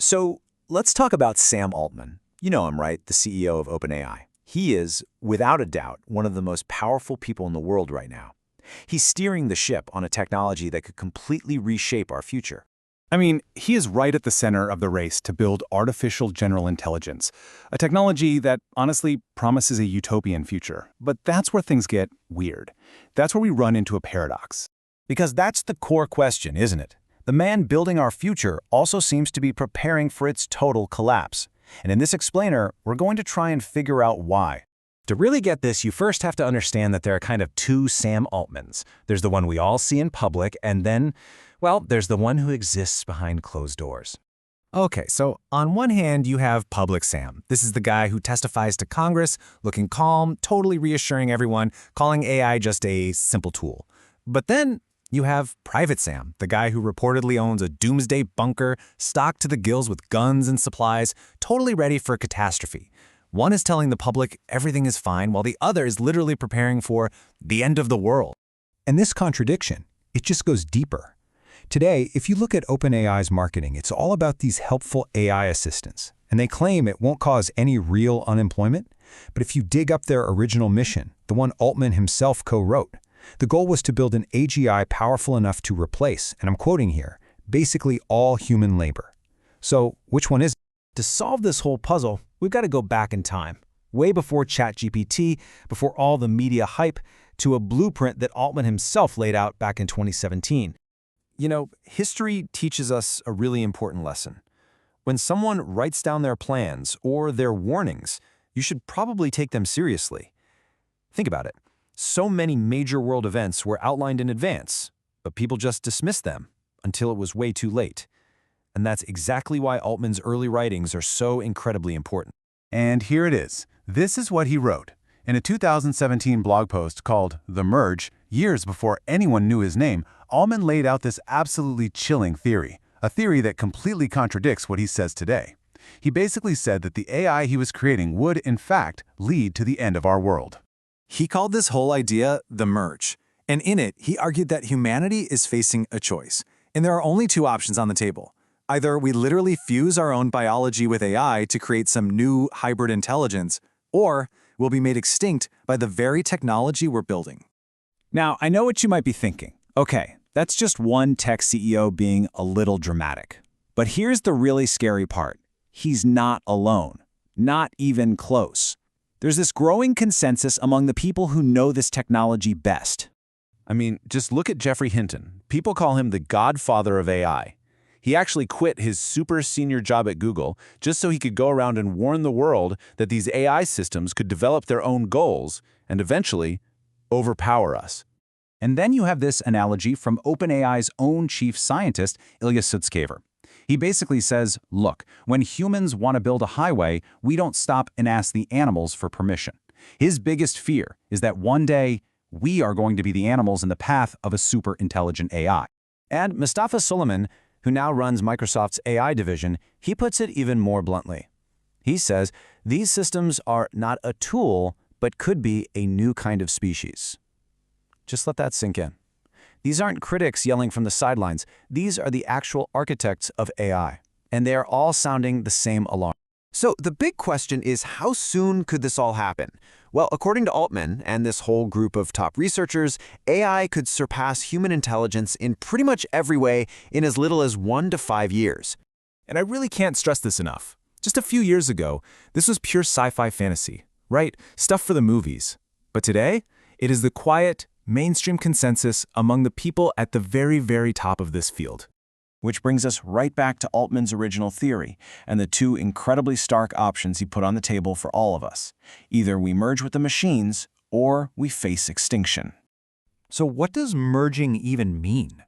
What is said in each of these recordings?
So let's talk about Sam Altman. You know him, right? The CEO of OpenAI. He is, without a doubt, one of the most powerful people in the world right now. He's steering the ship on a technology that could completely reshape our future. I mean, he is right at the center of the race to build artificial general intelligence, a technology that honestly promises a utopian future. But that's where things get weird. That's where we run into a paradox. Because that's the core question, isn't it? The man building our future also seems to be preparing for its total collapse. And in this explainer, we're going to try and figure out why. To really get this, you first have to understand that there are kind of two Sam Altmans. There's the one we all see in public, and then, well, there's the one who exists behind closed doors. Okay, so on one hand, you have Public Sam. This is the guy who testifies to Congress, looking calm, totally reassuring everyone, calling AI just a simple tool. But then you have Private Sam, the guy who reportedly owns a doomsday bunker, stocked to the gills with guns and supplies, totally ready for a catastrophe. One is telling the public everything is fine, while the other is literally preparing for the end of the world. And this contradiction, it just goes deeper. Today, if you look at OpenAI's marketing, it's all about these helpful AI assistants, and they claim it won't cause any real unemployment. But if you dig up their original mission, the one Altman himself co-wrote, the goal was to build an AGI powerful enough to replace, and I'm quoting here, basically all human labor. So which one is it? To solve this whole puzzle, we've got to go back in time, way before ChatGPT, before all the media hype, to a blueprint that Altman himself laid out back in 2017. You know, history teaches us a really important lesson. When someone writes down their plans or their warnings, you should probably take them seriously. Think about it. So many major world events were outlined in advance, but people just dismissed them until it was way too late. And that's exactly why Altman's early writings are so incredibly important. And here it is. This is what he wrote. In a 2017 blog post called The Merge, years before anyone knew his name, Altman laid out this absolutely chilling theory, a theory that completely contradicts what he says today. He basically said that the AI he was creating would, in fact, lead to the end of our world. He called this whole idea the merge, and in it, he argued that humanity is facing a choice, and there are only two options on the table. Either we literally fuse our own biology with AI to create some new hybrid intelligence, or we'll be made extinct by the very technology we're building. Now, I know what you might be thinking. Okay, that's just one tech CEO being a little dramatic. But here's the really scary part. He's not alone. Not even close. There's this growing consensus among the people who know this technology best. I mean, just look at Geoffrey Hinton. People call him the godfather of AI. He actually quit his super senior job at Google just so he could go around and warn the world that these AI systems could develop their own goals and eventually overpower us. And then you have this analogy from OpenAI's own chief scientist, Ilya Sutskever. He basically says, look, when humans want to build a highway, we don't stop and ask the animals for permission. His biggest fear is that one day we are going to be the animals in the path of a super intelligent AI. And Mustafa Suleyman, who now runs Microsoft's AI division, he puts it even more bluntly. He says these systems are not a tool, but could be a new kind of species. Just let that sink in. These aren't critics yelling from the sidelines. These are the actual architects of AI, and they are all sounding the same alarm. So the big question is, how soon could this all happen? Well, according to Altman and this whole group of top researchers, AI could surpass human intelligence in pretty much every way in as little as 1 to 5 years. And I really can't stress this enough. Just a few years ago, this was pure sci-fi fantasy, right? Stuff for the movies. But today, it is the quiet, mainstream consensus among the people at the very, very top of this field. Which brings us right back to Altman's original theory and the two incredibly stark options he put on the table for all of us. Either we merge with the machines, or we face extinction. So what does merging even mean?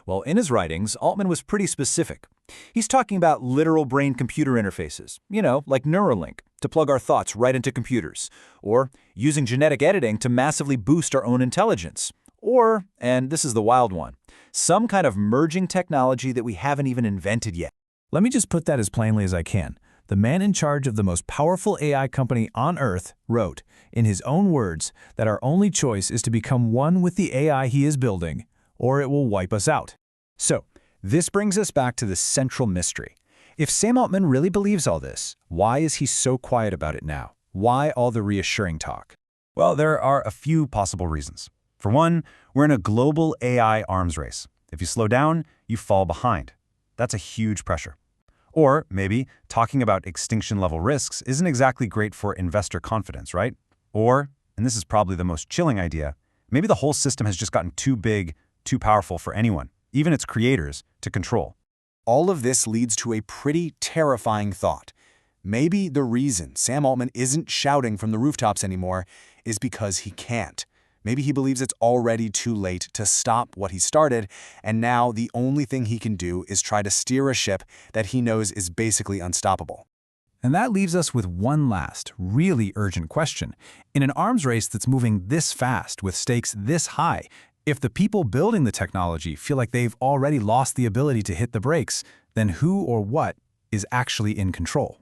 Well, in his writings, Altman was pretty specific. He's talking about literal brain-computer interfaces, like Neuralink, to plug our thoughts right into computers, or using genetic editing to massively boost our own intelligence, or, and this is the wild one, some kind of merging technology that we haven't even invented yet. Let me just put that as plainly as I can. The man in charge of the most powerful AI company on Earth wrote, in his own words, that our only choice is to become one with the AI he is building, or it will wipe us out. So, this brings us back to the central mystery. If Sam Altman really believes all this, why is he so quiet about it now? Why all the reassuring talk? Well, there are a few possible reasons. For one, we're in a global AI arms race. If you slow down, you fall behind. That's a huge pressure. Or maybe talking about extinction-level risks isn't exactly great for investor confidence, right? Or, and this is probably the most chilling idea, maybe the whole system has just gotten too big, too powerful for anyone, even its creators, to control. All of this leads to a pretty terrifying thought. Maybe the reason Sam Altman isn't shouting from the rooftops anymore is because he can't. Maybe he believes it's already too late to stop what he started, and now the only thing he can do is try to steer a ship that he knows is basically unstoppable. And that leaves us with one last, really urgent question. In an arms race that's moving this fast, with stakes this high, if the people building the technology feel like they've already lost the ability to hit the brakes, then who or what is actually in control?